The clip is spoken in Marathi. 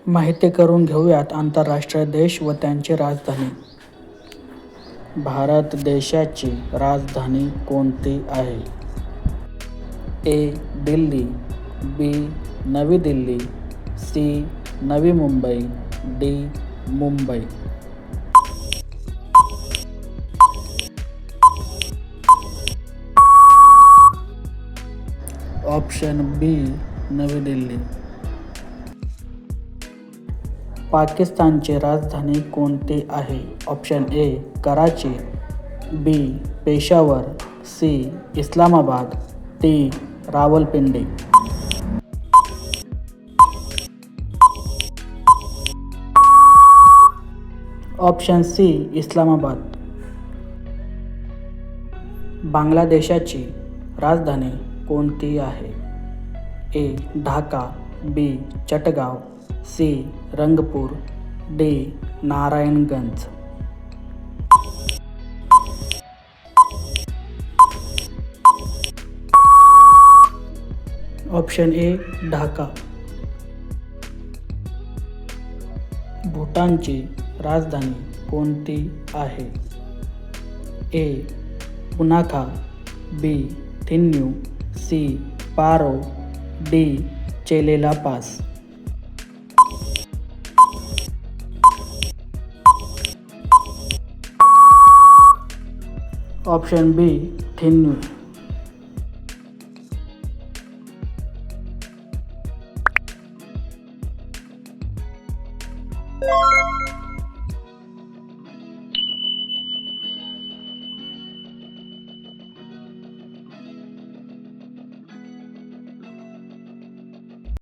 माहिती करून घेऊयात आंतरराष्ट्रीय देश व त्यांची राजधानी. भारत देशाची राजधानी कोणती आहे? ए. दिल्ली, बी. नवी Delhi, C. Navi Mumbai, D. Mumbai. Option B. नवी दिल्ली. पाकिस्तानची राजधानी कोणती आहे? Option A. Karachi, B. Peshawar, C. Islamabad, D. Rawalpindi. Option C. Islamabad. बांगलादेशाची राजधानी कोणती आहे? A. Dhaka, B. Chittagong, C. Rangpur, D. Narayanganj. Option A. Dhaka. भूटानची राजधानी कोणती आहे? A. Punakha, B. Thimphu, C. Paro, D. Chelela pass. Option B. थिन्यू.